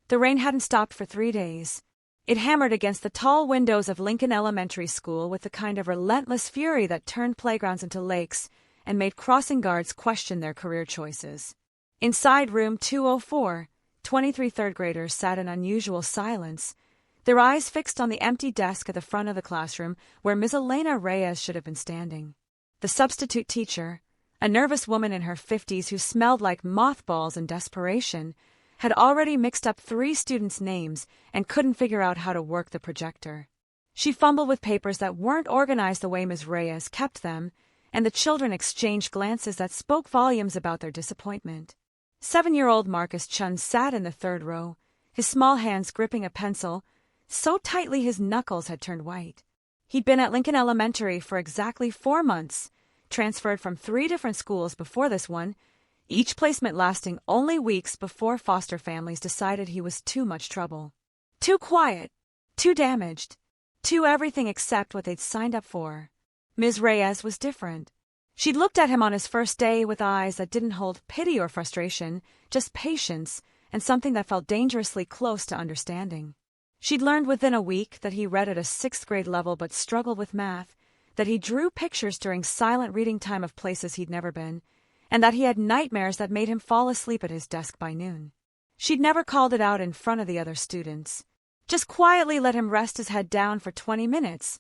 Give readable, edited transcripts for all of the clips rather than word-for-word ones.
The rain hadn't stopped for 3 days. It hammered against the tall windows of Lincoln Elementary School with the kind of relentless fury that turned playgrounds into lakes and made crossing guards question their career choices. Inside room 204, 23 third graders sat in unusual silence, their eyes fixed on the empty desk at the front of the classroom where Ms. Elena Reyes should have been standing. The substitute teacher, a nervous woman in her 50s who smelled like mothballs and desperation, had already mixed up 3 students' names and couldn't figure out how to work the projector. She fumbled with papers that weren't organized the way Ms. Reyes kept them, and the children exchanged glances that spoke volumes about their disappointment. 7-year-old Marcus Chun sat in the 3rd row, his small hands gripping a pencil, so tightly his knuckles had turned white. He'd been at Lincoln Elementary for exactly 4 months, transferred from 3 different schools before this one, each placement lasting only weeks before foster families decided he was too much trouble. Too quiet, too damaged, too everything except what they'd signed up for. Ms. Reyes was different. She'd looked at him on his first day with eyes that didn't hold pity or frustration, just patience and something that felt dangerously close to understanding. She'd learned within a week that he read at a 6th grade level but struggled with math, that he drew pictures during silent reading time of places he'd never been, and that he had nightmares that made him fall asleep at his desk by noon. She'd never called it out in front of the other students, just quietly let him rest his head down for 20 minutes,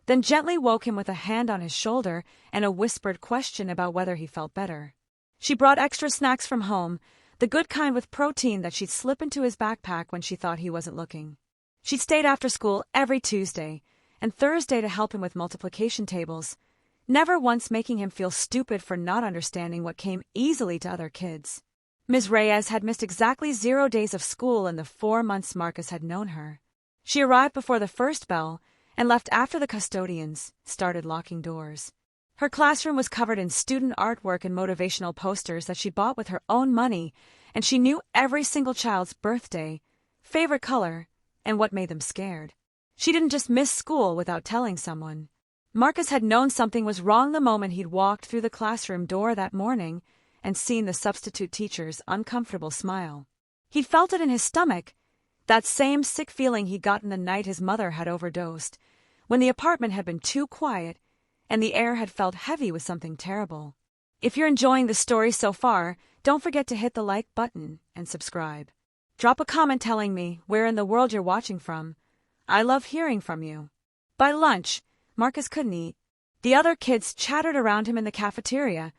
then gently woke him with a hand on his shoulder and a whispered question about whether he felt better. She brought extra snacks from home, the good kind with protein that she'd slip into his backpack when she thought he wasn't looking. She'd stayed after school every Tuesday and Thursday to help him with multiplication tables, never once making him feel stupid for not understanding what came easily to other kids. Ms. Reyes had missed exactly 0 days of school in the 4 months Marcus had known her. She arrived before the first bell and left after the custodians started locking doors. Her classroom was covered in student artwork and motivational posters that she bought with her own money, and she knew every single child's birthday, favorite color, and what made them scared. She didn't just miss school without telling someone. Marcus had known something was wrong the moment he'd walked through the classroom door that morning and seen the substitute teacher's uncomfortable smile. He'd felt it in his stomach, that same sick feeling he'd gotten the night his mother had overdosed, when the apartment had been too quiet and the air had felt heavy with something terrible. If you're enjoying the story so far, don't forget to hit the like button and subscribe. Drop a comment telling me where in the world you're watching from. I love hearing from you. By lunch, Marcus couldn't eat. The other kids chattered around him in the cafeteria,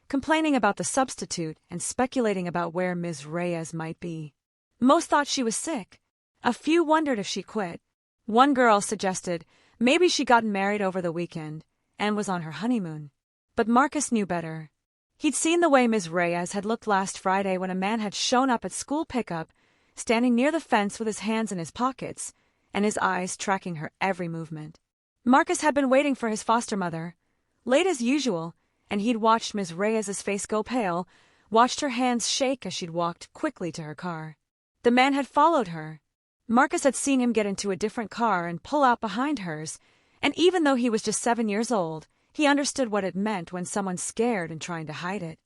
complaining about the substitute and speculating about where Ms. Reyes might be. Most thought she was sick. A few wondered if she quit. One girl suggested maybe she'd gotten married over the weekend and was on her honeymoon. But Marcus knew better. He'd seen the way Ms. Reyes had looked last Friday when a man had shown up at school pickup, standing near the fence with his hands in his pockets and his eyes tracking her every movement. Marcus had been waiting for his foster mother, late as usual, and he'd watched Ms. Reyes's face go pale, watched her hands shake as she'd walked quickly to her car. The man had followed her. Marcus had seen him get into a different car and pull out behind hers, and even though he was just 7 years old, he understood what it meant when someone's scared and trying to hide it.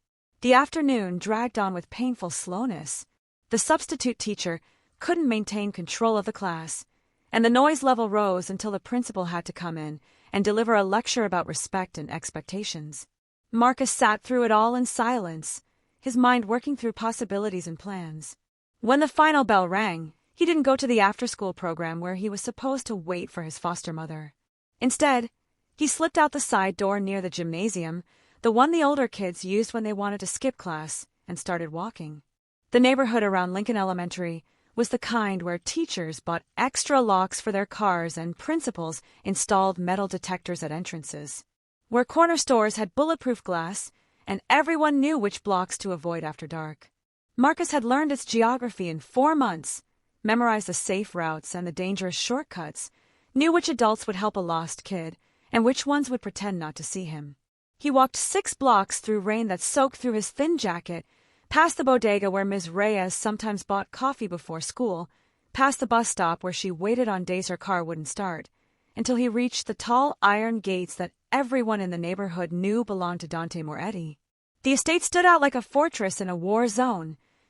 The afternoon dragged on with painful slowness. The substitute teacher couldn't maintain control of the class, and the noise level rose until the principal had to come in and deliver a lecture about respect and expectations. Marcus sat through it all in silence, his mind working through possibilities and plans. When the final bell rang, he didn't go to the after-school program where he was supposed to wait for his foster mother. Instead, he slipped out the side door near the gymnasium, the one the older kids used when they wanted to skip class, and started walking. The neighborhood around Lincoln Elementary was the kind where teachers bought extra locks for their cars and principals installed metal detectors at entrances, where corner stores had bulletproof glass and everyone knew which blocks to avoid after dark. Marcus had learned its geography in 4 months, memorized the safe routes and the dangerous shortcuts, knew which adults would help a lost kid and which ones would pretend not to see him. He walked 6 blocks through rain that soaked through his thin jacket, past the bodega where Ms. Reyes sometimes bought coffee before school, past the bus stop where she waited on days her car wouldn't start, until he reached the tall iron gates that everyone in the neighborhood knew belonged to Dante Moretti. The estate stood out like a fortress in a war zone,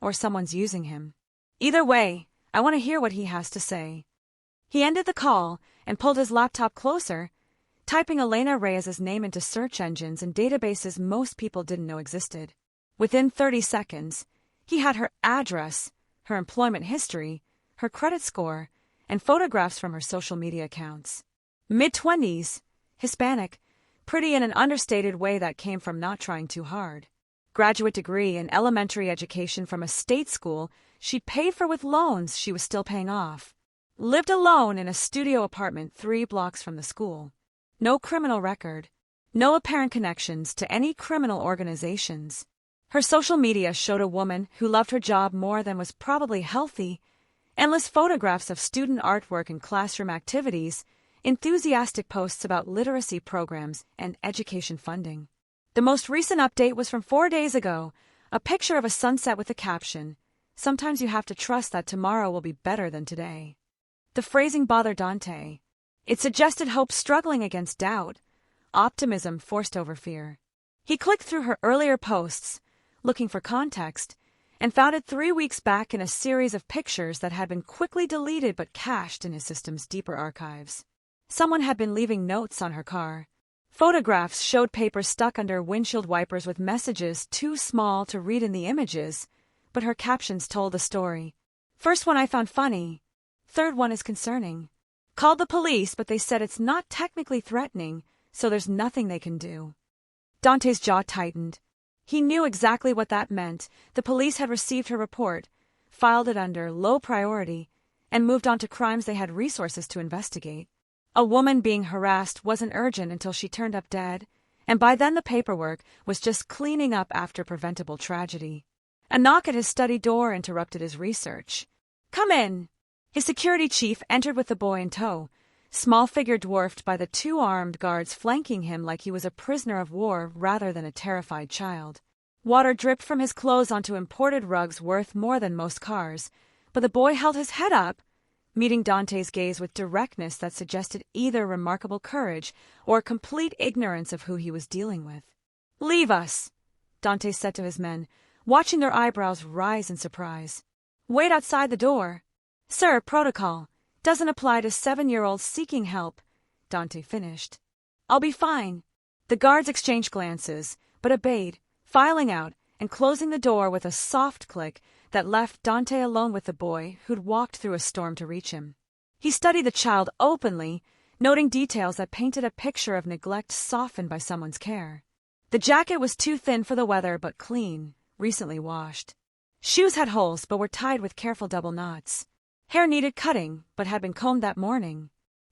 or someone's using him. Either way, I want to hear what he has to say. He ended the call and pulled his laptop closer, typing Elena Reyes' name into search engines and databases most people didn't know existed. Within 30 seconds, he had her address, her employment history, her credit score, and photographs from her social media accounts. Mid-20s, Hispanic, pretty in an understated way that came from not trying too hard. Graduate degree in elementary education from a state school she'd paid for with loans she was still paying off. Lived alone in a studio apartment 3 blocks from the school. No criminal record. No apparent connections to any criminal organizations. Her social media showed a woman who loved her job more than was probably healthy, endless photographs of student artwork and classroom activities, enthusiastic posts about literacy programs and education funding. The most recent update was from 4 days ago, a picture of a sunset with the caption, "Sometimes you have to trust that tomorrow will be better than today." The phrasing bothered Dante. It suggested hope struggling against doubt, optimism forced over fear. He clicked through her earlier posts, looking for context, and found it 3 weeks back in a series of pictures that had been quickly deleted but cached in his system's deeper archives. Someone had been leaving notes on her car. Photographs showed papers stuck under windshield wipers with messages too small to read in the images, but her captions told the story. First one I found funny. Third one is concerning. Called the police, but they said it's not technically threatening, so there's nothing they can do. Dante's jaw tightened. He knew exactly what that meant. The police had received her report, filed it under low priority, and moved on to crimes they had resources to investigate. A woman being harassed wasn't urgent until she turned up dead, and by then the paperwork was just cleaning up after preventable tragedy. A knock at his study door interrupted his research. "Come in." His security chief entered with the boy in tow, small figure dwarfed by the 2 armed guards flanking him like he was a prisoner of war rather than a terrified child. Water dripped from his clothes onto imported rugs worth more than most cars, but the boy held his head up, meeting Dante's gaze with directness that suggested either remarkable courage or complete ignorance of who he was dealing with. "Leave us," Dante said to his men, watching their eyebrows rise in surprise. "Wait outside the door." "Sir, protocol doesn't apply to 7-year-olds seeking help," Dante finished. "I'll be fine." The guards exchanged glances, but obeyed, filing out and closing the door with a soft click that left Dante alone with the boy who'd walked through a storm to reach him. He studied the child openly, noting details that painted a picture of neglect softened by someone's care. The jacket was too thin for the weather but clean, recently washed. Shoes had holes but were tied with careful double knots. Hair needed cutting, but had been combed that morning.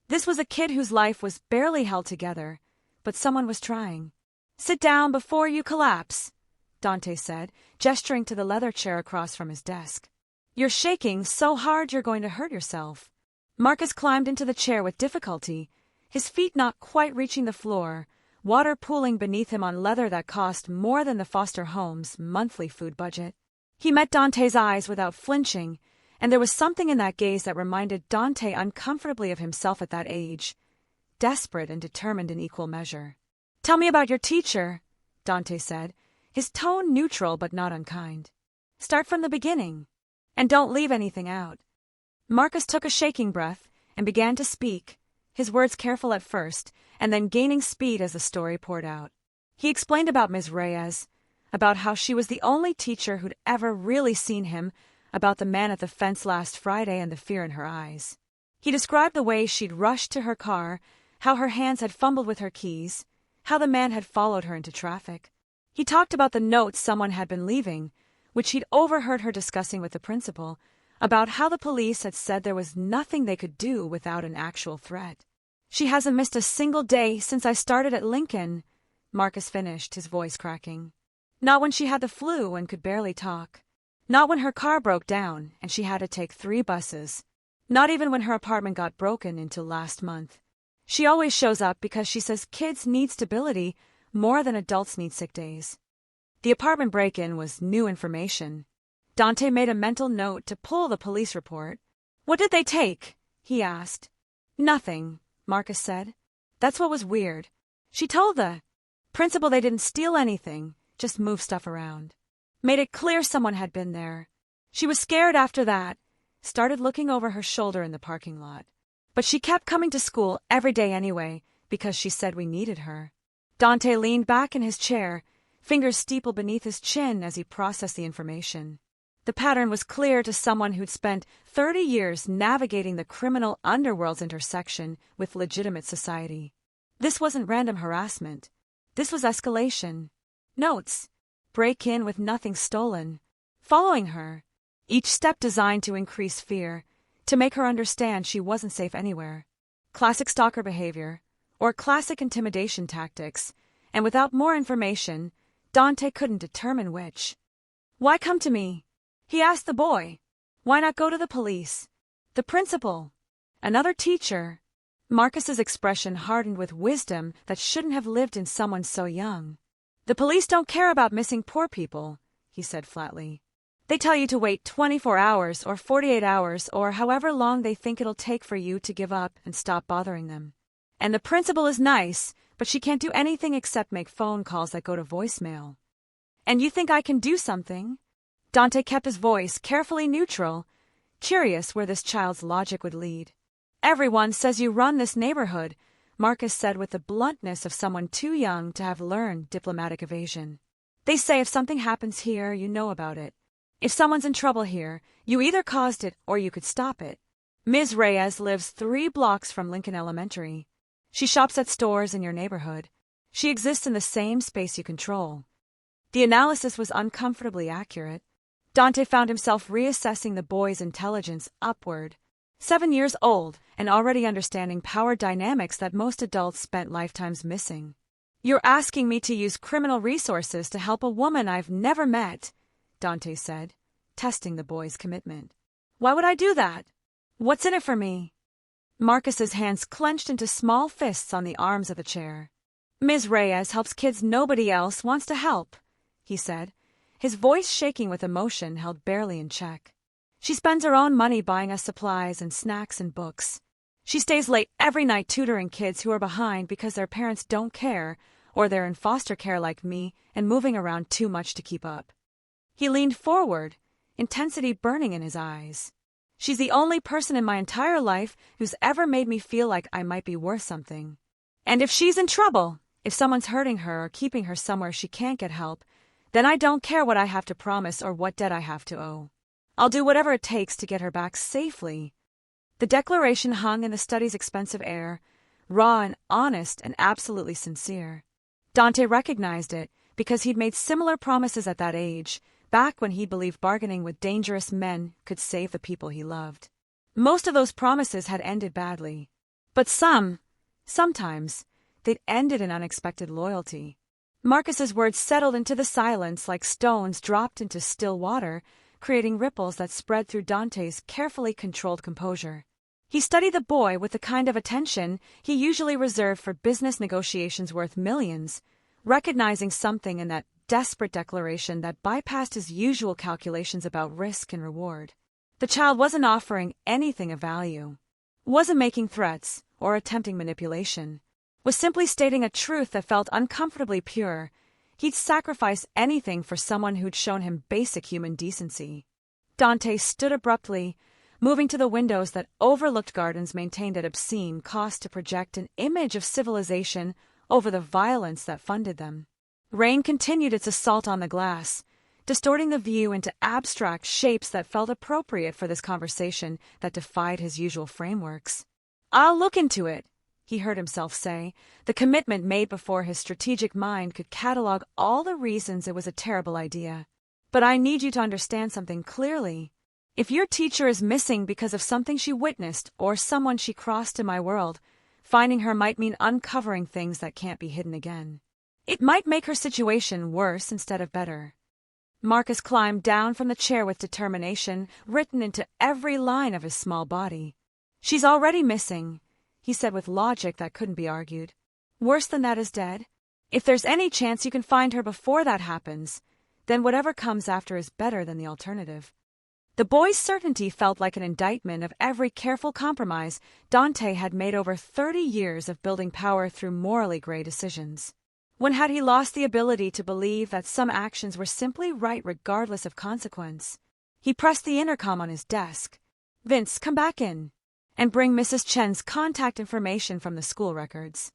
This was a kid whose life was barely held together, but someone was trying. "Sit down before you collapse," Dante said, gesturing to the leather chair across from his desk. "You're shaking so hard you're going to hurt yourself." Marcus climbed into the chair with difficulty, his feet not quite reaching the floor, water pooling beneath him on leather that cost more than the foster home's monthly food budget. He met Dante's eyes without flinching, and there was something in that gaze that reminded Dante uncomfortably of himself at that age, desperate and determined in equal measure. "Tell me about your teacher," Dante said, his tone neutral but not unkind. "Start from the beginning, and don't leave anything out." Marcus took a shaking breath and began to speak, his words careful at first, and then gaining speed as the story poured out. He explained about Ms. Reyes, about how she was the only teacher who'd ever really seen him, about the man at the fence last Friday and the fear in her eyes. He described the way she'd rushed to her car, how her hands had fumbled with her keys, how the man had followed her into traffic. He talked about the notes someone had been leaving, which he'd overheard her discussing with the principal, about how the police had said there was nothing they could do without an actual threat. "She hasn't missed a single day since I started at Lincoln," Marcus finished, his voice cracking. "Not when she had the flu and could barely talk. Not when her car broke down and she had to take 3 buses. Not even when her apartment got broken into last month. She always shows up because she says kids need stability more than adults need sick days." The apartment break-in was new information. Dante made a mental note to pull the police report. "What did they take?" he asked. "Nothing," Marcus said. "That's what was weird. She told the principal they didn't steal anything, just move stuff around. Made it clear someone had been there. She was scared after that, started looking over her shoulder in the parking lot. But she kept coming to school every day anyway, because she said we needed her. Dante leaned back in his chair, fingers steepled beneath his chin as he processed the information. The pattern was clear to someone who'd spent 30 years navigating the criminal underworld's intersection with legitimate society. This wasn't random harassment. This was escalation. Notes. Break in with nothing stolen. Following her. Each step designed to increase fear, to make her understand she wasn't safe anywhere. Classic stalker behavior, or classic intimidation tactics, and without more information, Dante couldn't determine which. "Why come to me?" he asked the boy. "Why not go to the police? The principal? Another teacher?" Marcus's expression hardened with wisdom that shouldn't have lived in someone so young. "The police don't care about missing poor people," he said flatly. "They tell you to wait 24 hours or 48 hours or however long they think it'll take for you to give up and stop bothering them. And the principal is nice, but she can't do anything except make phone calls that go to voicemail. And you think I can do something?" Dante kept his voice carefully neutral, curious where this child's logic would lead. "Everyone says you run this neighborhood," Marcus said with the bluntness of someone too young to have learned diplomatic evasion. "They say if something happens here, you know about it. If someone's in trouble here, you either caused it or you could stop it. Ms. Reyes lives 3 blocks from Lincoln Elementary. She shops at stores in your neighborhood. She exists in the same space you control." The analysis was uncomfortably accurate. Dante found himself reassessing the boy's intelligence upward. 7 years old and already understanding power dynamics that most adults spent lifetimes missing. "You're asking me to use criminal resources to help a woman I've never met," Dante said, testing the boy's commitment. "Why would I do that? What's in it for me?" Marcus's hands clenched into small fists on the arms of the chair. "Ms. Reyes helps kids nobody else wants to help," he said, his voice shaking with emotion held barely in check. "She spends her own money buying us supplies and snacks and books. She stays late every night tutoring kids who are behind because their parents don't care, or they're in foster care like me and moving around too much to keep up." He leaned forward, intensity burning in his eyes. "She's the only person in my entire life who's ever made me feel like I might be worth something. And if she's in trouble, if someone's hurting her or keeping her somewhere she can't get help, then I don't care what I have to promise or what debt I have to owe. I'll do whatever it takes to get her back safely." The declaration hung in the study's expensive air, raw and honest and absolutely sincere. Dante recognized it because he'd made similar promises at that age, back when he believed bargaining with dangerous men could save the people he loved. Most of those promises had ended badly. But sometimes, they'd ended in unexpected loyalty. Marcus's words settled into the silence like stones dropped into still water, creating ripples that spread through Dante's carefully controlled composure. He studied the boy with the kind of attention he usually reserved for business negotiations worth millions, recognizing something in that desperate declaration that bypassed his usual calculations about risk and reward. The child wasn't offering anything of value, wasn't making threats or attempting manipulation, was simply stating a truth that felt uncomfortably pure. He'd sacrifice anything for someone who'd shown him basic human decency. Dante stood abruptly, moving to the windows that overlooked gardens maintained at obscene cost to project an image of civilization over the violence that funded them. Rain continued its assault on the glass, distorting the view into abstract shapes that felt appropriate for this conversation that defied his usual frameworks. "I'll look into it," he heard himself say, the commitment made before his strategic mind could catalog all the reasons it was a terrible idea. "But I need you to understand something clearly. If your teacher is missing because of something she witnessed or someone she crossed in my world, finding her might mean uncovering things that can't be hidden again. It might make her situation worse instead of better." Marcus climbed down from the chair with determination written into every line of his small body. "She's already missing," he said with logic that couldn't be argued. "Worse than that is dead. If there's any chance you can find her before that happens, then whatever comes after is better than the alternative." The boy's certainty felt like an indictment of every careful compromise Dante had made over 30 years of building power through morally gray decisions. When had he lost the ability to believe that some actions were simply right regardless of consequence? He pressed the intercom on his desk. "Vince, come back in. And bring Mrs. Chen's contact information from the school records."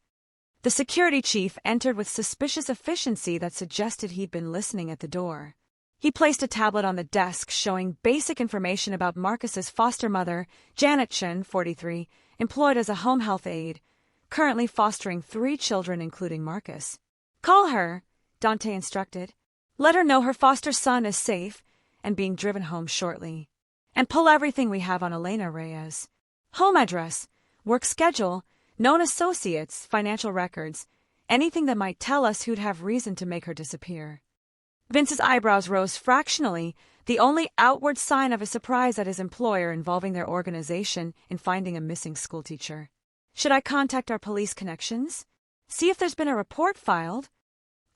The security chief entered with suspicious efficiency that suggested he'd been listening at the door. He placed a tablet on the desk showing basic information about Marcus's foster mother, Janet Chen, 43, employed as a home health aide, currently fostering 3 children including Marcus. "Call her," Dante instructed. "Let her know her foster son is safe and being driven home shortly. And pull everything we have on Elena Reyes. Home address, work schedule, known associates, financial records, anything that might tell us who'd have reason to make her disappear." Vince's eyebrows rose fractionally, the only outward sign of his surprise at his employer involving their organization in finding a missing schoolteacher. "Should I contact our police connections? See if there's been a report filed?"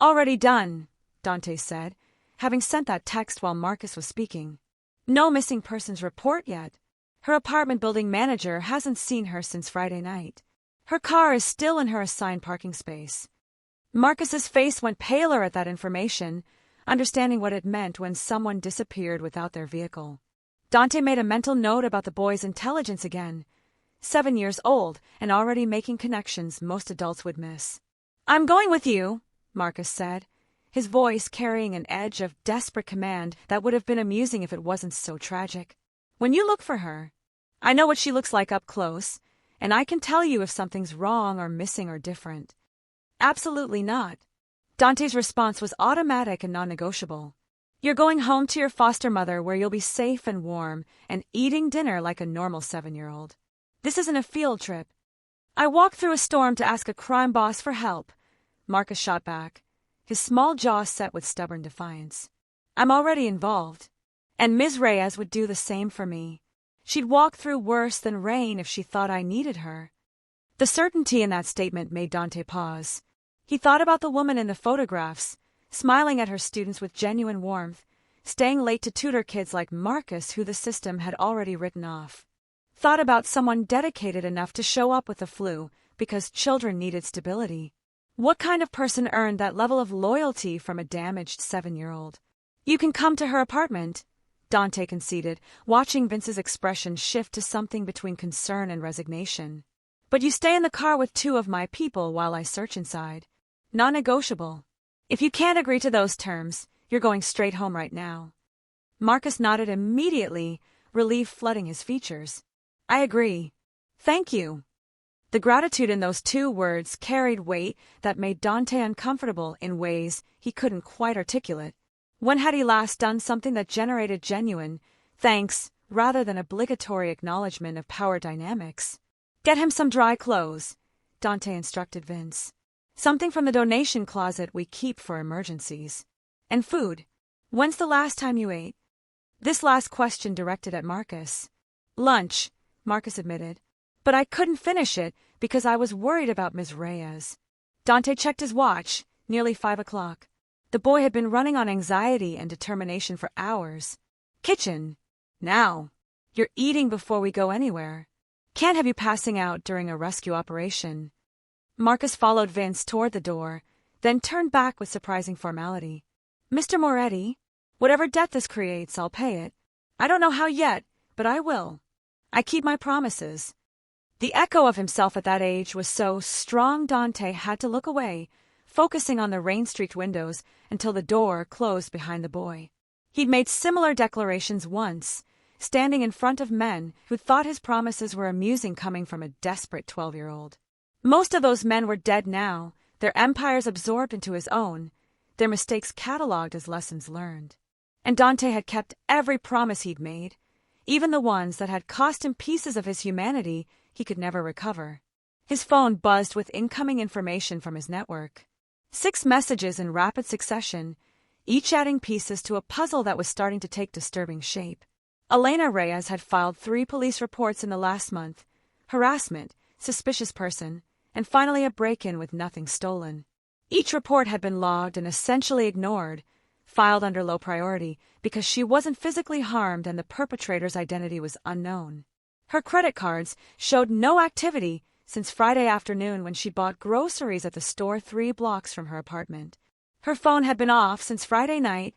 "Already done," Dante said, having sent that text while Marcus was speaking. "No missing persons report yet. Her apartment building manager hasn't seen her since Friday night. Her car is still in her assigned parking space." Marcus's face went paler at that information, understanding what it meant when someone disappeared without their vehicle. Dante made a mental note about the boy's intelligence again. 7 years old and already making connections most adults would miss. "I'm going with you," Marcus said, his voice carrying an edge of desperate command that would have been amusing if it wasn't so tragic. "When you look for her, I know what she looks like up close, and I can tell you if something's wrong or missing or different." "Absolutely not." Dante's response was automatic and non-negotiable. "You're going home to your foster mother where you'll be safe and warm and eating dinner like a normal 7-year-old. This isn't a field trip." "I walked through a storm to ask a crime boss for help," Marcus shot back, his small jaw set with stubborn defiance. "I'm already involved. And Ms. Reyes would do the same for me. She'd walk through worse than rain if she thought I needed her." The certainty in that statement made Dante pause. He thought about the woman in the photographs, smiling at her students with genuine warmth, staying late to tutor kids like Marcus who the system had already written off. Thought about someone dedicated enough to show up with the flu because children needed stability. What kind of person earned that level of loyalty from a damaged 7-year-old? "You can come to her apartment," Dante conceded, watching Vince's expression shift to something between concern and resignation. "But you stay in the car with 2 of my people while I search inside. Non-negotiable. If you can't agree to those terms, you're going straight home right now." Marcus nodded immediately, relief flooding his features. "I agree. Thank you." The gratitude in those 2 words carried weight that made Dante uncomfortable in ways he couldn't quite articulate. When had he last done something that generated genuine thanks rather than obligatory acknowledgement of power dynamics? "Get him some dry clothes," Dante instructed Vince. "Something from the donation closet we keep for emergencies. And food. When's the last time you ate?" This last question directed at Marcus. "Lunch," Marcus admitted. "But I couldn't finish it because I was worried about Ms. Reyes." Dante checked his watch, nearly 5 o'clock. The boy had been running on anxiety and determination for hours. "Kitchen. Now. You're eating before we go anywhere. Can't have you passing out during a rescue operation." Marcus followed Vince toward the door, then turned back with surprising formality. "Mr. Moretti, whatever debt this creates, I'll pay it. I don't know how yet, but I will. I keep my promises." The echo of himself at that age was so strong Dante had to look away, focusing on the rain-streaked windows until the door closed behind the boy. He'd made similar declarations once, standing in front of men who thought his promises were amusing coming from a desperate 12-year-old. Most of those men were dead now, their empires absorbed into his own, their mistakes catalogued as lessons learned. And Dante had kept every promise he'd made, even the ones that had cost him pieces of his humanity he could never recover. His phone buzzed with incoming information from his network. 6 messages in rapid succession, each adding pieces to a puzzle that was starting to take disturbing shape. Elena Reyes had filed 3 police reports in the last month: harassment, suspicious person, and finally a break-in with nothing stolen. Each report had been logged and essentially ignored, filed under low priority because she wasn't physically harmed and the perpetrator's identity was unknown. Her credit cards showed no activity since Friday afternoon when she bought groceries at the store 3 blocks from her apartment. Her phone had been off since Friday night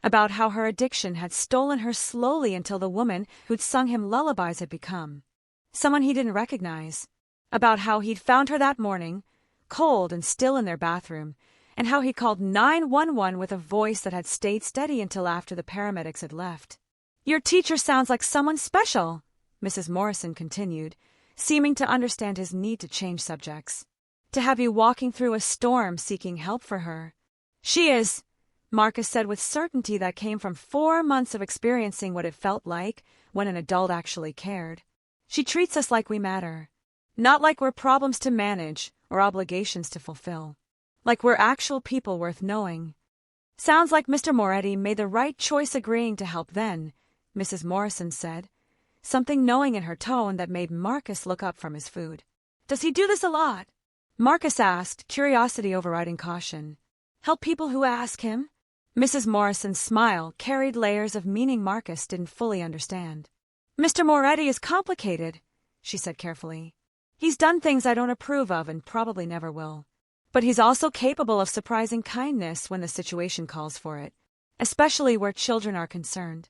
about how her addiction had stolen her slowly until the woman who'd sung him lullabies had become someone he didn't recognize, about how he'd found her that morning, cold and still in their bathroom, and how he called 911 with a voice that had stayed steady until after the paramedics had left. "Your teacher sounds like someone special," Mrs. Morrison continued, seeming to understand his need to change subjects. "To have you walking through a storm seeking help for her." "She is," Marcus said with certainty that came from 4 months of experiencing what it felt like when an adult actually cared. "She treats us like we matter. Not like we're problems to manage or obligations to fulfill. Like we're actual people worth knowing." "Sounds like Mr. Moretti made the right choice agreeing to help then," Mrs. Morrison said, something knowing in her tone that made Marcus look up from his food. "Does he do this a lot?" Marcus asked, curiosity overriding caution. "Help people who ask him?" Mrs. Morrison's smile carried layers of meaning Marcus didn't fully understand. "Mr. Moretti is complicated," she said carefully. "He's done things I don't approve of and probably never will. But he's also capable of surprising kindness when the situation calls for it, especially where children are concerned."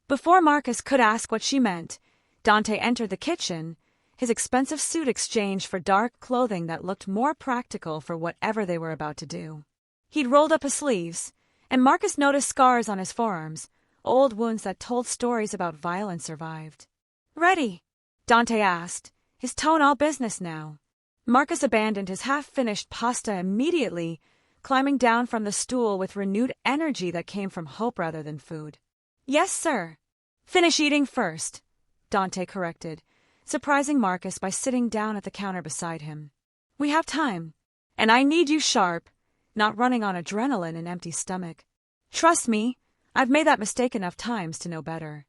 Before Marcus could ask what she meant, Dante entered the kitchen, his expensive suit exchanged for dark clothing that looked more practical for whatever they were about to do. He'd rolled up his sleeves, and Marcus noticed scars on his forearms, old wounds that told stories about violence survived. "Ready?" Dante asked, his tone all business now. Marcus abandoned his half-finished pasta immediately, climbing down from the stool with renewed energy that came from hope rather than food. "Yes, sir." "Finish eating first," Dante corrected, surprising Marcus by sitting down at the counter beside him. "We have time, and I need you sharp, not running on adrenaline and empty stomach. Trust me, I've made that mistake enough times to know better."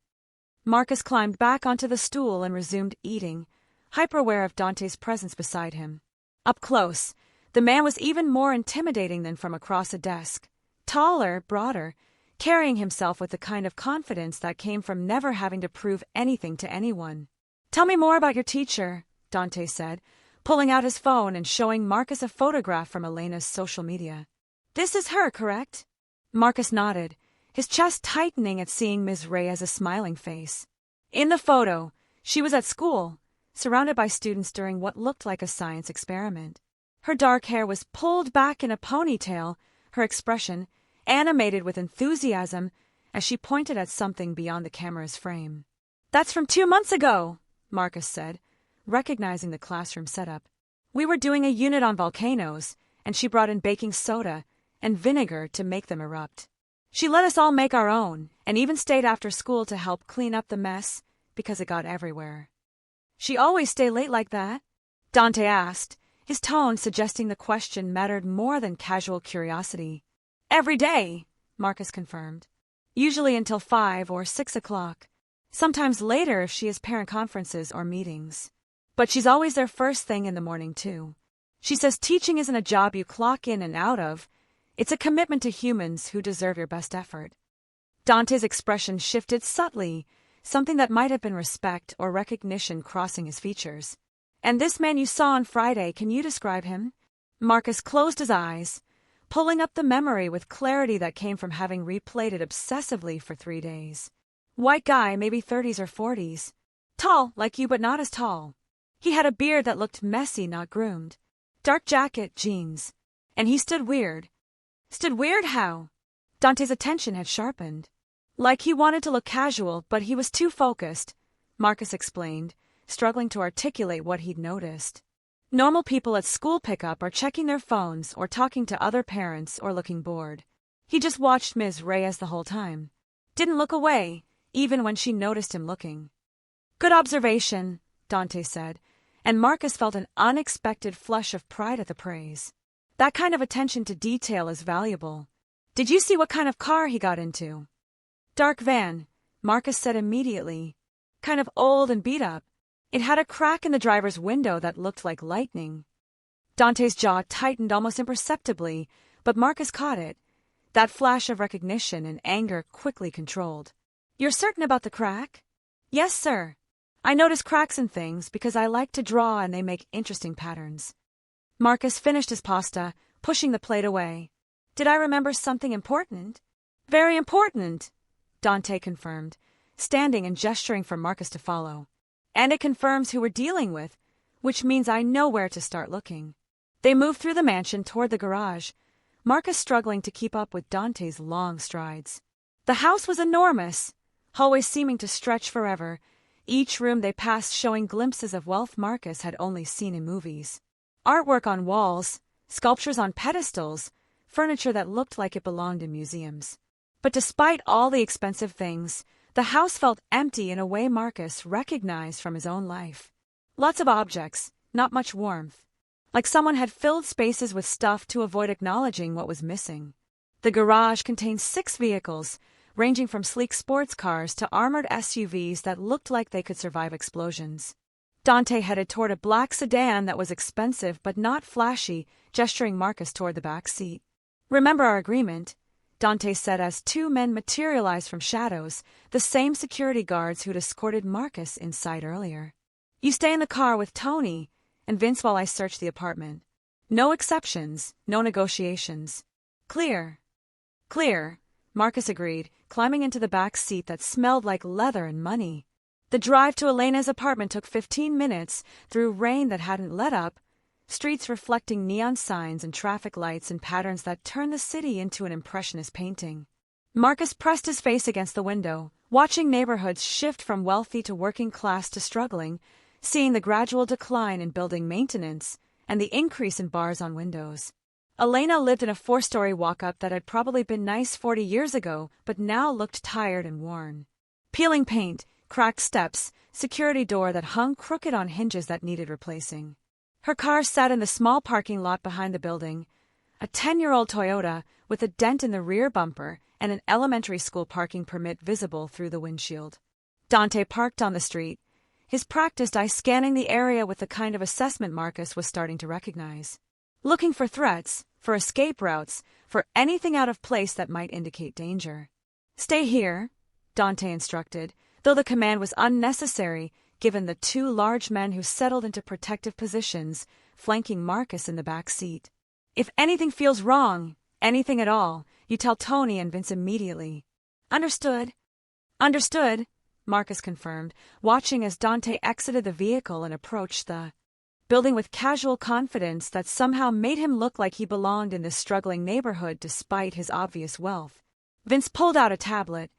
Marcus climbed back onto the stool and resumed eating, hyper-aware of Dante's presence beside him. Up close, the man was even more intimidating than from across a desk. Taller, broader, carrying himself with the kind of confidence that came from never having to prove anything to anyone. "Tell me more about your teacher," Dante said, pulling out his phone and showing Marcus a photograph from Elena's social media. "This is her, correct?" Marcus nodded, his chest tightening at seeing Ms. Reyes' smiling face. In the photo, she was at school, surrounded by students during what looked like a science experiment. Her dark hair was pulled back in a ponytail, her expression animated with enthusiasm as she pointed at something beyond the camera's frame. "That's from 2 months ago," Marcus said, recognizing the classroom setup. "We were doing a unit on volcanoes, and she brought in baking soda and vinegar to make them erupt. She let us all make our own, and even stayed after school to help clean up the mess because it got everywhere." "She always stay late like that?" Dante asked, his tone suggesting the question mattered more than casual curiosity. "Every day," Marcus confirmed. "Usually until 5 or 6 o'clock. Sometimes later if she has parent conferences or meetings. But she's always there first thing in the morning, too. She says teaching isn't a job you clock in and out of. It's a commitment to humans who deserve your best effort." Dante's expression shifted subtly, something that might have been respect or recognition crossing his features. "And this man you saw on Friday, can you describe him?" Marcus closed his eyes, pulling up the memory with clarity that came from having replayed it obsessively for 3 days. "White guy, maybe 30s or 40s. Tall, like you but not as tall. He had a beard that looked messy, not groomed. Dark jacket, jeans. And he stood weird." "Stood weird how?" Dante's attention had sharpened. "Like he wanted to look casual, but he was too focused," Marcus explained, struggling to articulate what he'd noticed. "Normal people at school pickup are checking their phones or talking to other parents or looking bored. He just watched Ms. Reyes the whole time. Didn't look away, even when she noticed him looking." "Good observation," Dante said, and Marcus felt an unexpected flush of pride at the praise. That kind of attention to detail is valuable. "Did you see what kind of car he got into?" "Dark van," Marcus said immediately. "Kind of old and beat up. It had a crack in the driver's window that looked like lightning." Dante's jaw tightened almost imperceptibly, but Marcus caught it. That flash of recognition and anger quickly controlled. "You're certain about the crack?" "Yes, sir. I notice cracks in things because I like to draw and they make interesting patterns." Marcus finished his pasta, pushing the plate away. "Did I remember something important?" Very important, Dante confirmed, standing and gesturing for Marcus to follow. And it confirms who we're dealing with, which means I know where to start looking. They moved through the mansion toward the garage, Marcus struggling to keep up with Dante's long strides. The house was enormous, hallways seeming to stretch forever, each room they passed showing glimpses of wealth Marcus had only seen in movies. Artwork on walls, sculptures on pedestals, furniture that looked like it belonged in museums. But despite all the expensive things, the house felt empty in a way Marcus recognized from his own life. Lots of objects, not much warmth. Like someone had filled spaces with stuff to avoid acknowledging what was missing. The garage contained 6 vehicles, ranging from sleek sports cars to armored SUVs that looked like they could survive explosions. Dante headed toward a black sedan that was expensive but not flashy, gesturing Marcus toward the back seat. "Remember our agreement," Dante said as 2 men materialized from shadows, the same security guards who'd escorted Marcus inside earlier. "You stay in the car with Tony and Vince while I search the apartment. No exceptions, no negotiations. Clear." "Clear," Marcus agreed, climbing into the back seat that smelled like leather and money. The drive to Elena's apartment took 15 minutes, through rain that hadn't let up, streets reflecting neon signs and traffic lights in patterns that turned the city into an impressionist painting. Marcus pressed his face against the window, watching neighborhoods shift from wealthy to working class to struggling, seeing the gradual decline in building maintenance and the increase in bars on windows. Elena lived in a 4-story walk-up that had probably been nice 40 years ago, but now looked tired and worn. Peeling paint, cracked steps, security door that hung crooked on hinges that needed replacing. Her car sat in the small parking lot behind the building, a 10-year-old Toyota with a dent in the rear bumper and an elementary school parking permit visible through the windshield. Dante parked on the street, his practiced eye scanning the area with the kind of assessment Marcus was starting to recognize. Looking for threats, for escape routes, for anything out of place that might indicate danger. "Stay here," Dante instructed, though the command was unnecessary given the 2 large men who settled into protective positions, flanking Marcus in the back seat. "If anything feels wrong, anything at all, you tell Tony and Vince immediately." "Understood." "Understood," Marcus confirmed, watching as Dante exited the vehicle and approached the building with casual confidence that somehow made him look like he belonged in this struggling neighborhood despite his obvious wealth. Vince pulled out a tablet,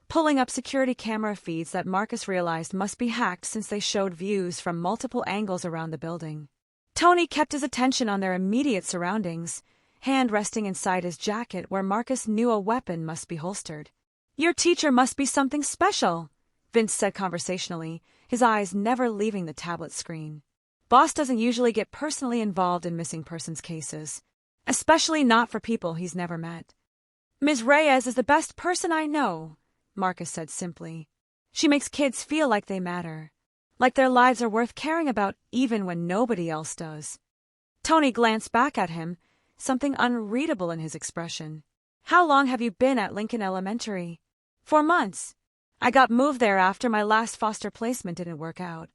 pulling up security camera feeds that Marcus realized must be hacked since they showed views from multiple angles around the building. Tony kept his attention on their immediate surroundings, hand resting inside his jacket where Marcus knew a weapon must be holstered. "Your teacher must be something special," Vince said conversationally, his eyes never leaving the tablet screen. "Boss doesn't usually get personally involved in missing persons cases, especially not for people he's never met." "Ms. Reyes is the best person I know," Marcus said simply. "She makes kids feel like they matter, like their lives are worth caring about even when nobody else does." Tony glanced back at him, something unreadable in his expression. "How long have you been at Lincoln Elementary?" "4 months. I got moved there after my last foster placement didn't work out."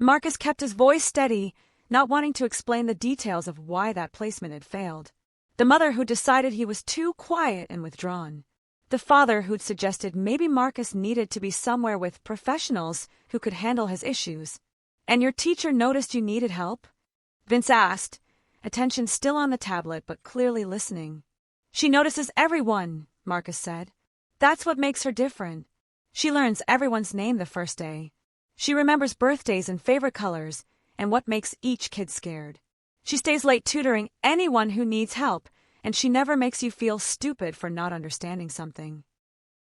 Marcus kept his voice steady, not wanting to explain the details of why that placement had failed. The mother who decided he was too quiet and withdrawn. The father who'd suggested maybe Marcus needed to be somewhere with professionals who could handle his issues. "And your teacher noticed you needed help?" Vince asked, attention still on the tablet but clearly listening. "She notices everyone," Marcus said. "That's what makes her different. She learns everyone's name the first day. She remembers birthdays and favorite colors and what makes each kid scared. She stays late tutoring anyone who needs help, and she never makes you feel stupid for not understanding something."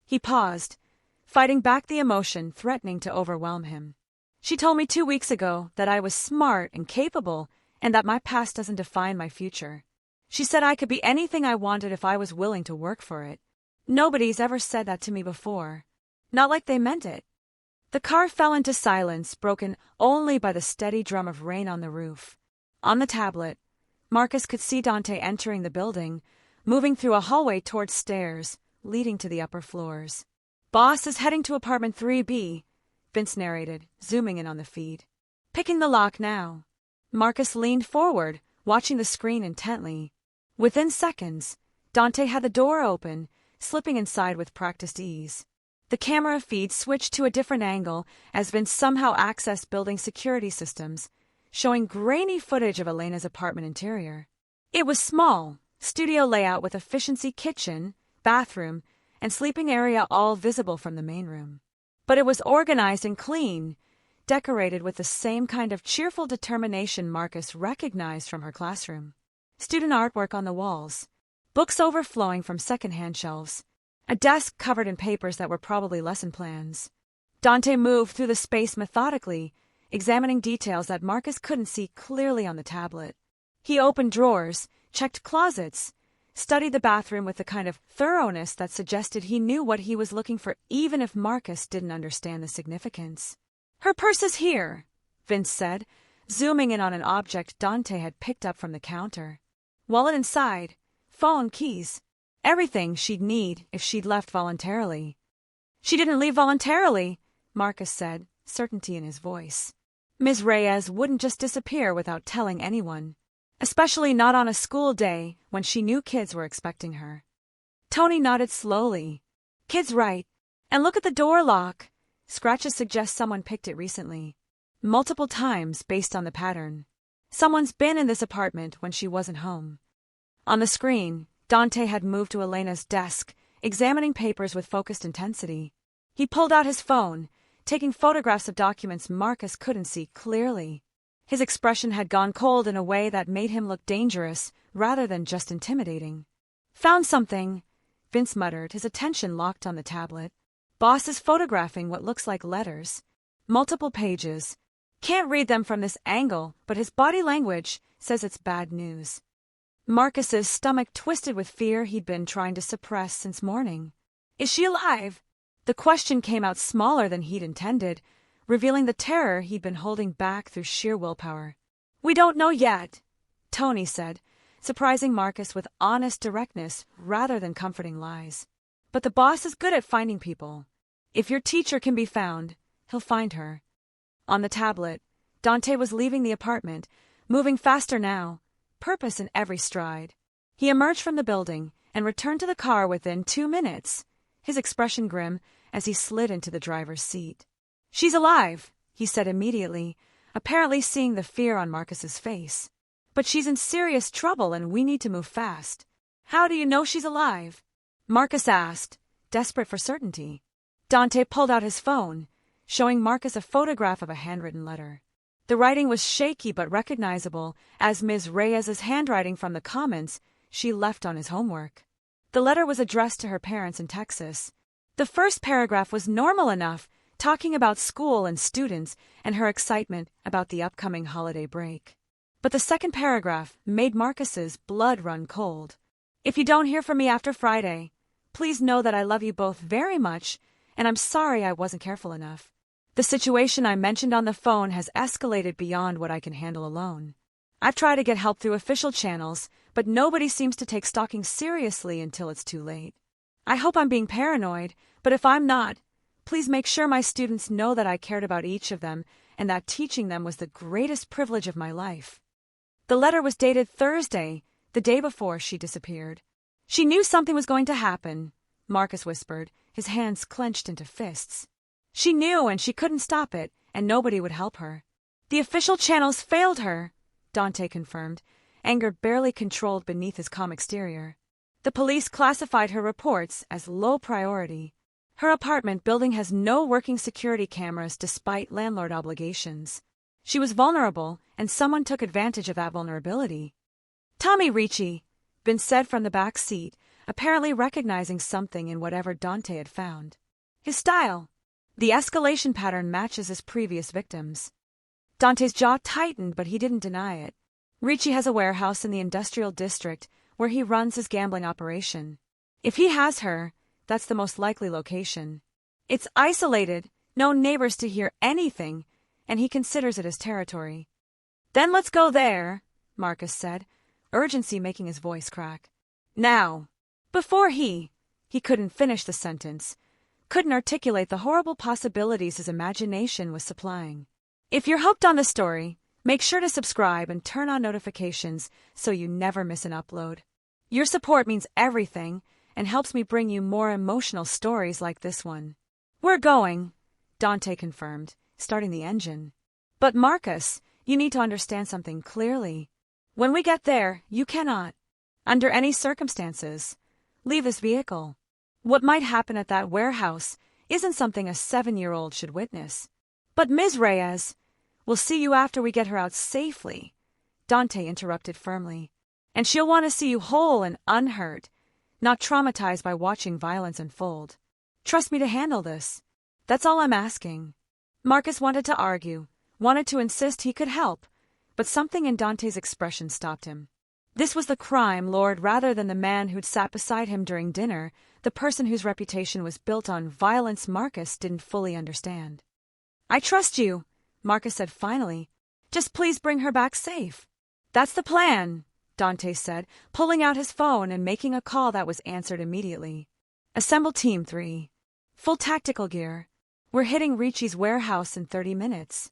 He paused, fighting back the emotion threatening to overwhelm him. "She told me 2 weeks ago that I was smart and capable and that my past doesn't define my future. She said I could be anything I wanted if I was willing to work for it. Nobody's ever said that to me before. Not like they meant it." The car fell into silence, broken only by the steady drum of rain on the roof. On the tablet, Marcus could see Dante entering the building, moving through a hallway towards stairs, leading to the upper floors. "Boss is heading to apartment 3B, Vince narrated, zooming in on the feed. "Picking the lock now." Marcus leaned forward, watching the screen intently. Within seconds, Dante had the door open, slipping inside with practiced ease. The camera feed switched to a different angle as Vince somehow accessed building security systems, showing grainy footage of Elena's apartment interior. It was small, studio layout with efficiency kitchen, bathroom, and sleeping area all visible from the main room. But it was organized and clean, decorated with the same kind of cheerful determination Marcus recognized from her classroom. Student artwork on the walls, books overflowing from second-hand shelves, a desk covered in papers that were probably lesson plans. Dante moved through the space methodically, examining details that Marcus couldn't see clearly on the tablet. He opened drawers, checked closets, studied the bathroom with the kind of thoroughness that suggested he knew what he was looking for even if Marcus didn't understand the significance. "Her purse is here," Vince said, zooming in on an object Dante had picked up from the counter. Wallet inside, phone, keys, everything she'd need if she'd left voluntarily. "She didn't leave voluntarily," Marcus said, certainty in his voice. Ms. Reyes wouldn't just disappear without telling anyone, especially not on a school day when she knew kids were expecting her. Tony nodded slowly. "Kid's right. And look at the door lock. Scratches suggest someone picked it recently. Multiple times based on the pattern. Someone's been in this apartment when she wasn't home." On the screen, Dante had moved to Elena's desk, examining papers with focused intensity. He pulled out his phone, taking photographs of documents Marcus couldn't see clearly. His expression had gone cold in a way that made him look dangerous rather than just intimidating. "Found something," Vince muttered, his attention locked on the tablet. "Boss is photographing what looks like letters. Multiple pages. Can't read them from this angle, but his body language says it's bad news." Marcus's stomach twisted with fear he'd been trying to suppress since morning. "Is she alive?" The question came out smaller than he'd intended, revealing the terror he'd been holding back through sheer willpower. "We don't know yet," Tony said, surprising Marcus with honest directness rather than comforting lies. "But the boss is good at finding people. If your teacher can be found, he'll find her." On the tablet, Dante was leaving the apartment, moving faster now, purpose in every stride. He emerged from the building and returned to the car within 2 minutes, his expression grim as he slid into the driver's seat. "She's alive," he said immediately, apparently seeing the fear on Marcus's face. "But she's in serious trouble and we need to move fast." "How do you know she's alive?" Marcus asked, desperate for certainty. Dante pulled out his phone, showing Marcus a photograph of a handwritten letter. The writing was shaky but recognizable as Ms. Reyes's handwriting from the comments she left on his homework. The letter was addressed to her parents in Texas. The first paragraph was normal enough, talking about school and students and her excitement about the upcoming holiday break. But the second paragraph made Marcus's blood run cold. "If you don't hear from me after Friday, please know that I love you both very much and I'm sorry I wasn't careful enough. The situation I mentioned on the phone has escalated beyond what I can handle alone. I've tried to get help through official channels, but nobody seems to take stalking seriously until it's too late. I hope I'm being paranoid, but if I'm not, please make sure my students know that I cared about each of them and that teaching them was the greatest privilege of my life." The letter was dated Thursday, the day before she disappeared. "She knew something was going to happen," Marcus whispered, his hands clenched into fists. "She knew and she couldn't stop it, and nobody would help her. The official channels failed her," Dante confirmed, anger barely controlled beneath his calm exterior. "The police classified her reports as low priority. Her apartment building has no working security cameras despite landlord obligations. She was vulnerable, and someone took advantage of that vulnerability." "Tommy Ricci," Vince said from the back seat, apparently recognizing something in whatever Dante had found. "His style. The escalation pattern matches his previous victims." Dante's jaw tightened, but he didn't deny it. Ricci has a warehouse in the industrial district where he runs his gambling operation. If he has her, that's the most likely location. It's isolated, no neighbors to hear anything, and he considers it his territory. "Then let's go there," Marcus said, urgency making his voice crack. "Now." Before he couldn't finish the sentence, couldn't articulate the horrible possibilities his imagination was supplying. If you're hooked on the story, make sure to subscribe and turn on notifications so you never miss an upload. Your support means everything, and helps me bring you more emotional stories like this one. We're going, Dante confirmed, starting the engine. But Marcus, you need to understand something clearly. When we get there, you cannot, under any circumstances, leave this vehicle. What might happen at that warehouse isn't something a 7-year-old should witness. But Ms. Reyes, we'll see you after we get her out safely, Dante interrupted firmly. And she'll want to see you whole and unhurt, not traumatized by watching violence unfold. Trust me to handle this. That's all I'm asking. Marcus wanted to argue, wanted to insist he could help, but something in Dante's expression stopped him. This was the crime lord rather than the man who'd sat beside him during dinner, the person whose reputation was built on violence Marcus didn't fully understand. I trust you, Marcus said finally. Just please bring her back safe. That's the plan, Dante said, pulling out his phone and making a call that was answered immediately. Assemble Team 3. Full tactical gear. We're hitting Ricci's warehouse in 30 minutes.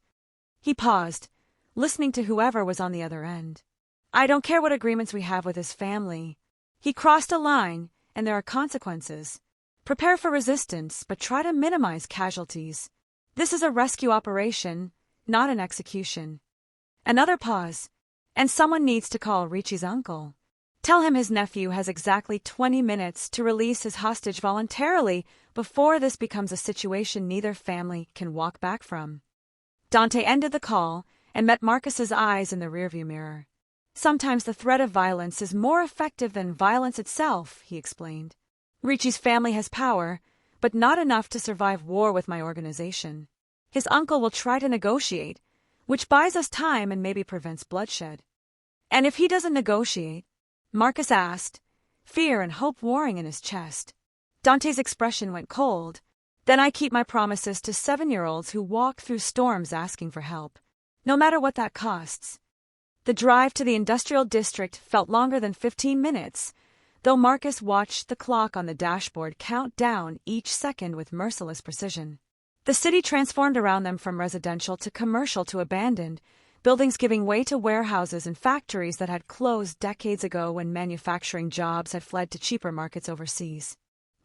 He paused, listening to whoever was on the other end. I don't care what agreements we have with his family. He crossed a line, and there are consequences. Prepare for resistance, but try to minimize casualties. This is a rescue operation, not an execution. Another pause. And someone needs to call Ricci's uncle. Tell him his nephew has exactly 20 minutes to release his hostage voluntarily before this becomes a situation neither family can walk back from. Dante ended the call and met Marcus's eyes in the rearview mirror. Sometimes the threat of violence is more effective than violence itself, he explained. Ricci's family has power, but not enough to survive war with my organization. His uncle will try to negotiate, which buys us time and maybe prevents bloodshed. And if he doesn't negotiate? Marcus asked, fear and hope warring in his chest. Dante's expression went cold. Then I keep my promises to 7-year-olds who walk through storms asking for help, no matter what that costs. The drive to the industrial district felt longer than 15 minutes, though Marcus watched the clock on the dashboard count down each second with merciless precision. The city transformed around them from residential to commercial to abandoned, buildings giving way to warehouses and factories that had closed decades ago when manufacturing jobs had fled to cheaper markets overseas.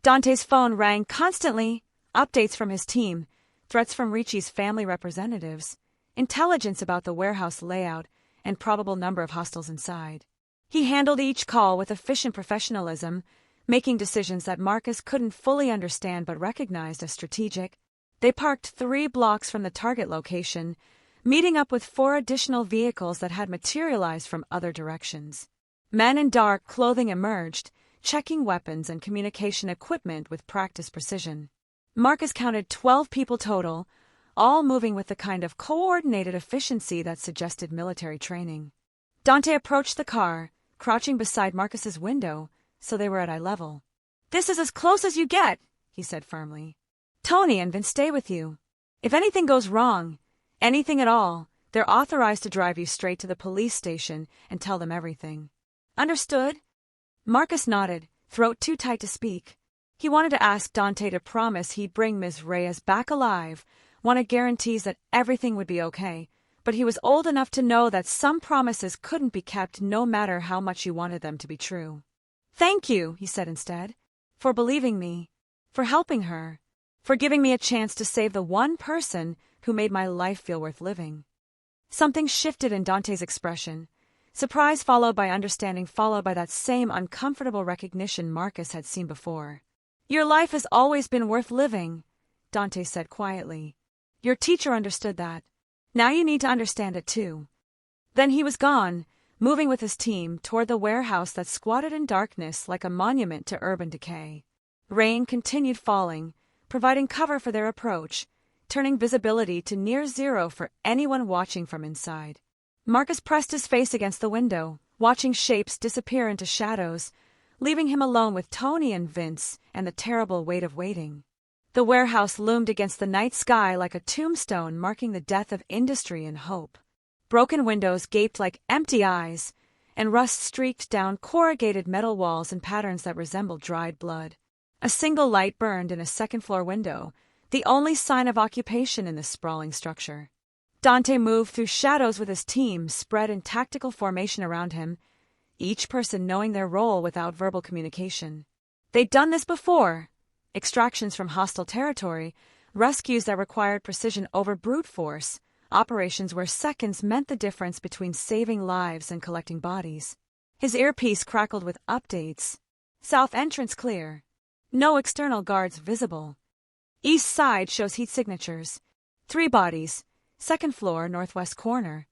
Dante's phone rang constantly, updates from his team, threats from Ricci's family representatives, intelligence about the warehouse layout, and probable number of hostiles inside. He handled each call with efficient professionalism, making decisions that Marcus couldn't fully understand but recognized as strategic. They parked 3 blocks from the target location, meeting up with 4 additional vehicles that had materialized from other directions. Men in dark clothing emerged, checking weapons and communication equipment with practiced precision. Marcus counted 12 people total, all moving with the kind of coordinated efficiency that suggested military training. Dante approached the car, crouching beside Marcus's window, so they were at eye level. This is as close as you get, he said firmly. Tony and Vince stay with you. If anything goes wrong, anything at all, they're authorized to drive you straight to the police station and tell them everything. Understood? Marcus nodded, throat too tight to speak. He wanted to ask Dante to promise he'd bring Ms. Reyes back alive, wanted guarantees that everything would be okay, but he was old enough to know that some promises couldn't be kept no matter how much you wanted them to be true. Thank you, he said instead, for believing me, for helping her, for giving me a chance to save the one person who made my life feel worth living. Something shifted in Dante's expression, surprise followed by understanding followed by that same uncomfortable recognition Marcus had seen before. Your life has always been worth living, Dante said quietly. Your teacher understood that. Now you need to understand it too. Then he was gone, moving with his team toward the warehouse that squatted in darkness like a monument to urban decay. Rain continued falling, providing cover for their approach, turning visibility to near zero for anyone watching from inside. Marcus pressed his face against the window, watching shapes disappear into shadows, leaving him alone with Tony and Vince and the terrible weight of waiting. The warehouse loomed against the night sky like a tombstone marking the death of industry and hope. Broken windows gaped like empty eyes, and rust streaked down corrugated metal walls in patterns that resembled dried blood. A single light burned in a second-floor window, the only sign of occupation in this sprawling structure. Dante moved through shadows with his team spread in tactical formation around him, each person knowing their role without verbal communication. They'd done this before. Extractions from hostile territory, rescues that required precision over brute force, operations where seconds meant the difference between saving lives and collecting bodies. His earpiece crackled with updates. South entrance clear. No external guards visible. East side shows heat signatures. 3 bodies. 2nd floor, northwest corner.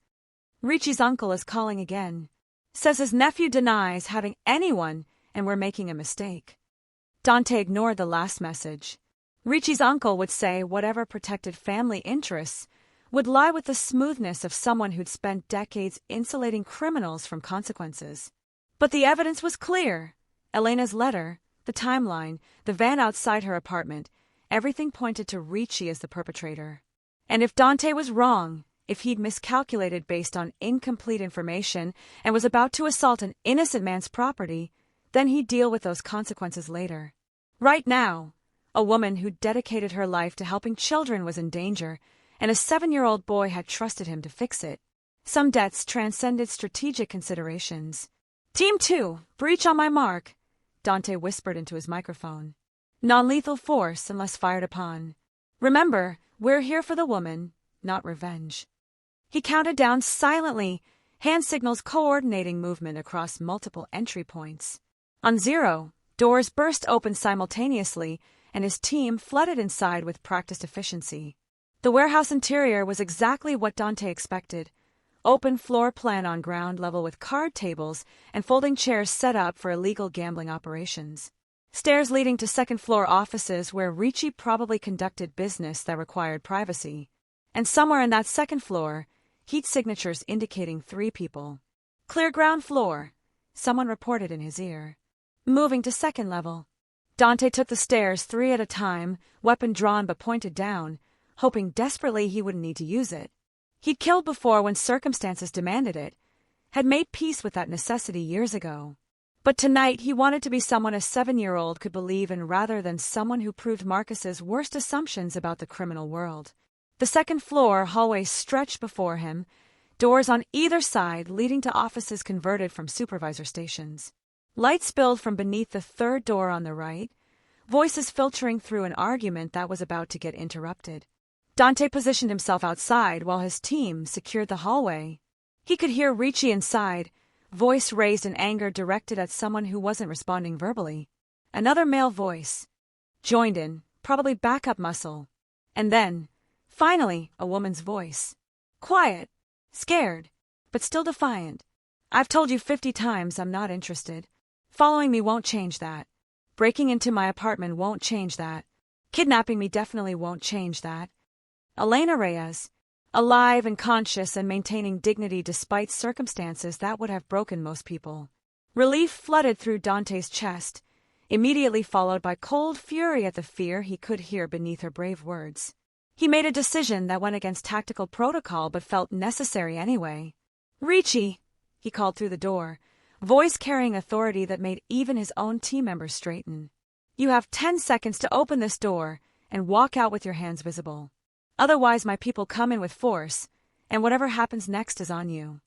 Ricci's uncle is calling again. Says his nephew denies having anyone and we're making a mistake. Dante ignored the last message. Ricci's uncle would say whatever protected family interests would lie with the smoothness of someone who'd spent decades insulating criminals from consequences. But the evidence was clear. Elena's letter, the timeline, the van outside her apartment, everything pointed to Ricci as the perpetrator. And if Dante was wrong, if he'd miscalculated based on incomplete information and was about to assault an innocent man's property, then he'd deal with those consequences later. Right now, a woman who'd dedicated her life to helping children was in danger, and a 7-year-old boy had trusted him to fix it. Some debts transcended strategic considerations. Team 2, breach on my mark, Dante whispered into his microphone. Non-lethal force unless fired upon. Remember, we're here for the woman, not revenge. He counted down silently, hand signals coordinating movement across multiple entry points. On 0, doors burst open simultaneously, and his team flooded inside with practiced efficiency. The warehouse interior was exactly what Dante expected. Open floor plan on ground level with card tables and folding chairs set up for illegal gambling operations. Stairs leading to 2nd floor offices where Ricci probably conducted business that required privacy. And somewhere in that 2nd floor, heat signatures indicating 3 people. Clear ground floor, someone reported in his ear. Moving to 2nd level. Dante took the stairs 3 at a time, weapon drawn but pointed down, hoping desperately he wouldn't need to use it. He'd killed before when circumstances demanded it, had made peace with that necessity years ago. But tonight he wanted to be someone a 7-year-old could believe in rather than someone who proved Marcus's worst assumptions about the criminal world. The 2nd floor hallway stretched before him, doors on either side leading to offices converted from supervisor stations. Light spilled from beneath the 3rd door on the right, voices filtering through an argument that was about to get interrupted. Dante positioned himself outside while his team secured the hallway. He could hear Ricci inside, voice raised in anger directed at someone who wasn't responding verbally. Another male voice. Joined in, probably backup muscle. And then, finally, a woman's voice. Quiet, scared, but still defiant. I've told you 50 times I'm not interested. Following me won't change that. Breaking into my apartment won't change that. Kidnapping me definitely won't change that. Elena Reyes, alive and conscious and maintaining dignity despite circumstances that would have broken most people. Relief flooded through Dante's chest, immediately followed by cold fury at the fear he could hear beneath her brave words. He made a decision that went against tactical protocol but felt necessary anyway. Ricci, he called through the door, voice carrying authority that made even his own team members straighten. You have 10 seconds to open this door and walk out with your hands visible. Otherwise my people come in with force, and whatever happens next is on you.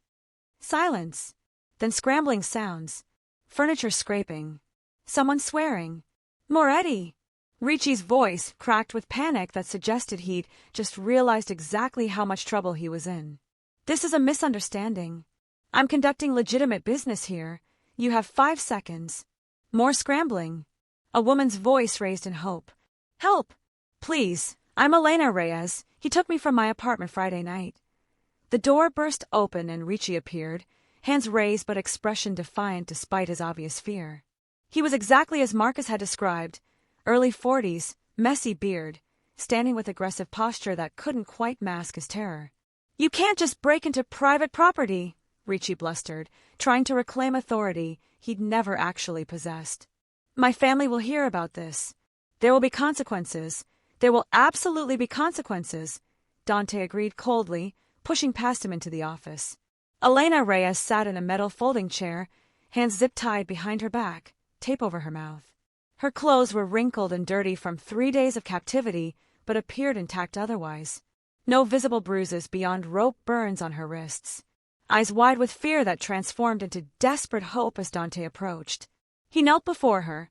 Silence. Then scrambling sounds. Furniture scraping. Someone swearing. Moretti! Ricci's voice cracked with panic that suggested he'd just realized exactly how much trouble he was in. This is a misunderstanding. I'm conducting legitimate business here. You have 5 seconds. More scrambling. A woman's voice raised in hope. Help! Please. I'm Elena Reyes. He took me from my apartment Friday night. The door burst open and Ricci appeared, hands raised but expression defiant despite his obvious fear. He was exactly as Marcus had described, early 40s, messy beard, standing with aggressive posture that couldn't quite mask his terror. You can't just break into private property, Ricci blustered, trying to reclaim authority he'd never actually possessed. My family will hear about this. There will be consequences. There will absolutely be consequences, Dante agreed coldly, pushing past him into the office. Elena Reyes sat in a metal folding chair, hands zip-tied behind her back, tape over her mouth. Her clothes were wrinkled and dirty from 3 days of captivity, but appeared intact otherwise. No visible bruises beyond rope burns on her wrists. Eyes wide with fear that transformed into desperate hope as Dante approached. He knelt before her,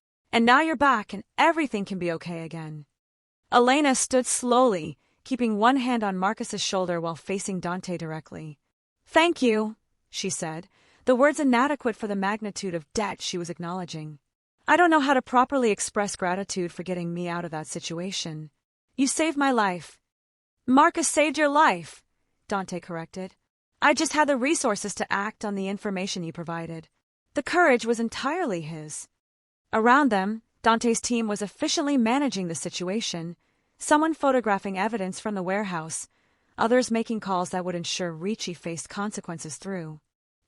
And now you're back and everything can be okay again. Elena stood slowly, keeping one hand on Marcus's shoulder while facing Dante directly. Thank you, she said, the words inadequate for the magnitude of debt she was acknowledging. I don't know how to properly express gratitude for getting me out of that situation. You saved my life. Marcus saved your life, Dante corrected. I just had the resources to act on the information you provided. The courage was entirely his. Around them, Dante's team was efficiently managing the situation, someone photographing evidence from the warehouse, others making calls that would ensure Ricci faced consequences through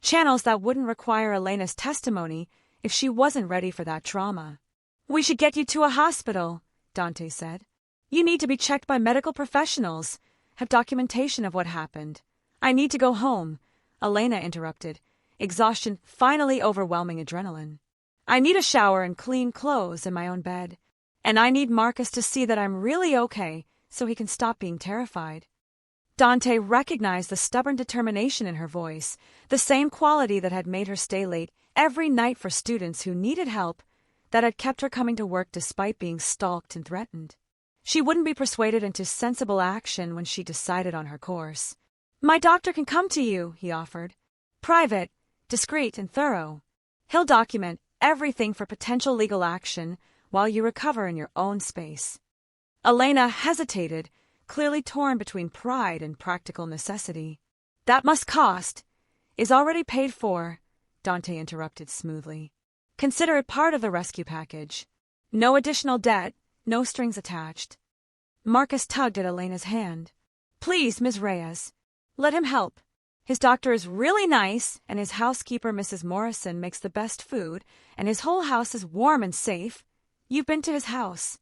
channels that wouldn't require Elena's testimony if she wasn't ready for that trauma. We should get you to a hospital, Dante said. You need to be checked by medical professionals, have documentation of what happened. I need to go home, Elena interrupted, exhaustion finally overwhelming adrenaline. I need a shower and clean clothes in my own bed. And I need Marcus to see that I'm really okay so he can stop being terrified. Dante recognized the stubborn determination in her voice, the same quality that had made her stay late every night for students who needed help, that had kept her coming to work despite being stalked and threatened. She wouldn't be persuaded into sensible action when she decided on her course. My doctor can come to you, he offered. Private, discreet, and thorough. He'll document everything for potential legal action while you recover in your own space. Elena hesitated, clearly torn between pride and practical necessity. That must cost. Is already paid for, Dante interrupted smoothly. Consider it part of the rescue package. No additional debt, no strings attached. Marcus tugged at Elena's hand. Please, Ms. Reyes. Let him help. His doctor is really nice, and his housekeeper, Mrs. Morrison, makes the best food, and his whole house is warm and safe. You've been to his house.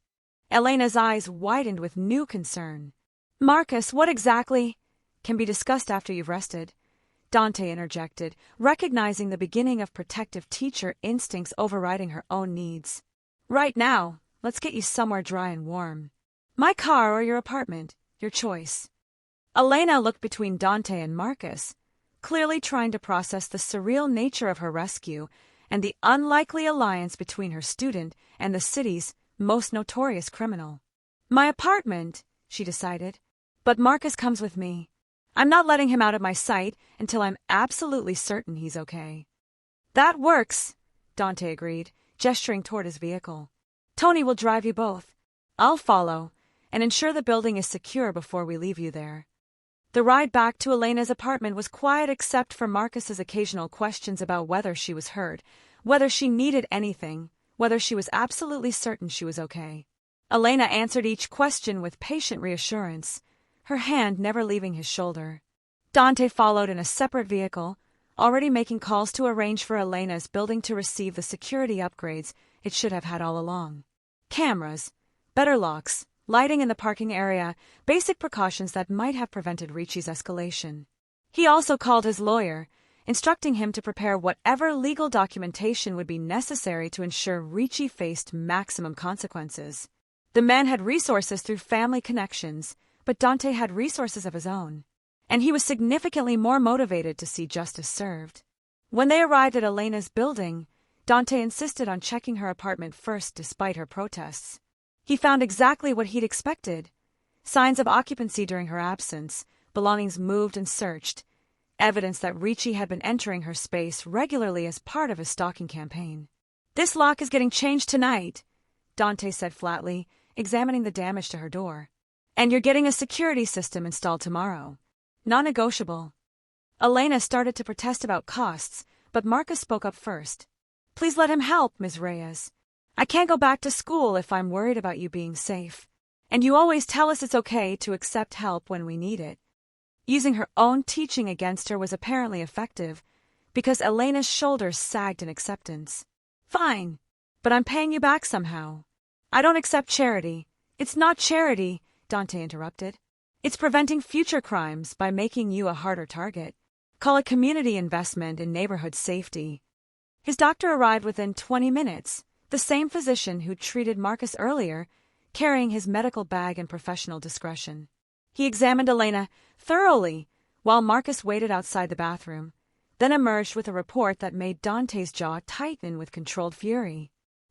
Elena's eyes widened with new concern. Marcus, what exactly? Can be discussed after you've rested, Dante interjected, recognizing the beginning of protective teacher instincts overriding her own needs. Right now, let's get you somewhere dry and warm. My car or your apartment, your choice. Elena looked between Dante and Marcus, clearly trying to process the surreal nature of her rescue and the unlikely alliance between her student and the city's most notorious criminal. My apartment, she decided, but Marcus comes with me. I'm not letting him out of my sight until I'm absolutely certain he's okay. That works, Dante agreed, gesturing toward his vehicle. Tony will drive you both. I'll follow and ensure the building is secure before we leave you there. The ride back to Elena's apartment was quiet except for Marcus's occasional questions about whether she was hurt, whether she needed anything, whether she was absolutely certain she was okay. Elena answered each question with patient reassurance, her hand never leaving his shoulder. Dante followed in a separate vehicle, already making calls to arrange for Elena's building to receive the security upgrades it should have had all along. Cameras, better locks, lighting in the parking area, basic precautions that might have prevented Ricci's escalation. He also called his lawyer, instructing him to prepare whatever legal documentation would be necessary to ensure Ricci faced maximum consequences. The man had resources through family connections, but Dante had resources of his own, and he was significantly more motivated to see justice served. When they arrived at Elena's building, Dante insisted on checking her apartment first despite her protests. He found exactly what he'd expected: signs of occupancy during her absence, belongings moved and searched, evidence that Ricci had been entering her space regularly as part of his stalking campaign. This lock is getting changed tonight, Dante said flatly, examining the damage to her door. And you're getting a security system installed tomorrow. Non-negotiable. Elena started to protest about costs, but Marcus spoke up first. Please let him help, Ms. Reyes. I can't go back to school if I'm worried about you being safe. And you always tell us it's okay to accept help when we need it. Using her own teaching against her was apparently effective, because Elena's shoulders sagged in acceptance. Fine, but I'm paying you back somehow. I don't accept charity. It's not charity, Dante interrupted. It's preventing future crimes by making you a harder target. Call it community investment in neighborhood safety. His doctor arrived within 20 minutes, the same physician who treated Marcus earlier, carrying his medical bag in professional discretion. He examined Elena thoroughly while Marcus waited outside the bathroom, then emerged with a report that made Dante's jaw tighten with controlled fury.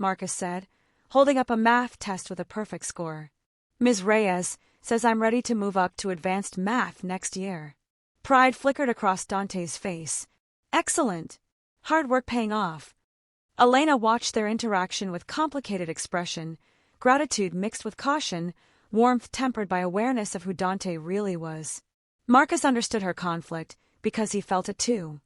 Marcus said, holding up a math test with a perfect score. Ms. Reyes says I'm ready to move up to advanced math next year. Pride flickered across Dante's face. Excellent! Hard work paying off. Elena watched their interaction with complicated expression, gratitude mixed with caution, warmth tempered by awareness of who Dante really was. Marcus understood her conflict, because he felt it too.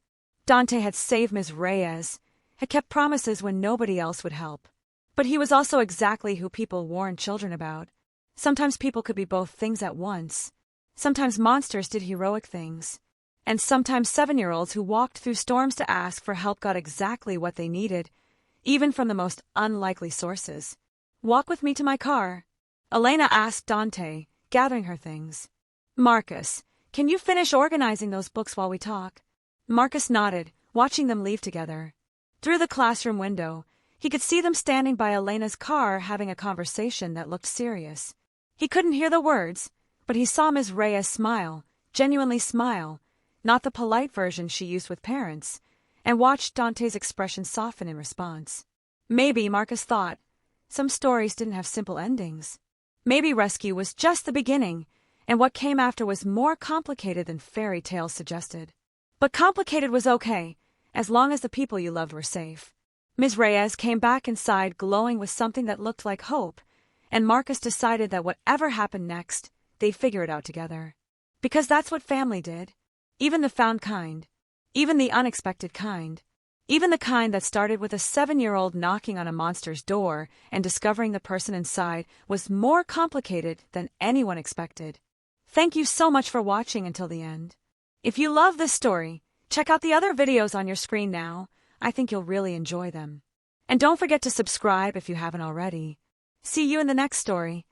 Dante had saved Ms. Reyes, had kept promises when nobody else would help. But he was also exactly who people warned children about. Sometimes people could be both things at once. Sometimes monsters did heroic things. And sometimes 7-year-olds who walked through storms to ask for help got exactly what they needed, even from the most unlikely sources. Walk with me to my car, Elena asked Dante, gathering her things. Marcus, can you finish organizing those books while we talk? Marcus nodded, watching them leave together. Through the classroom window, he could see them standing by Elena's car having a conversation that looked serious. He couldn't hear the words, but he saw Ms. Reyes smile, genuinely smile, not the polite version she used with parents, and watched Dante's expression soften in response. Maybe, Marcus thought, some stories didn't have simple endings. Maybe rescue was just the beginning, and what came after was more complicated than fairy tales suggested. But complicated was okay, as long as the people you loved were safe. Ms. Reyes came back inside glowing with something that looked like hope, and Marcus decided that whatever happened next, they'd figure it out together. Because that's what family did. Even the found kind. Even the unexpected kind. Even the kind that started with a 7-year-old knocking on a monster's door and discovering the person inside was more complicated than anyone expected. Thank you so much for watching until the end. If you love this story, check out the other videos on your screen now. I think you'll really enjoy them. And don't forget to subscribe if you haven't already. See you in the next story.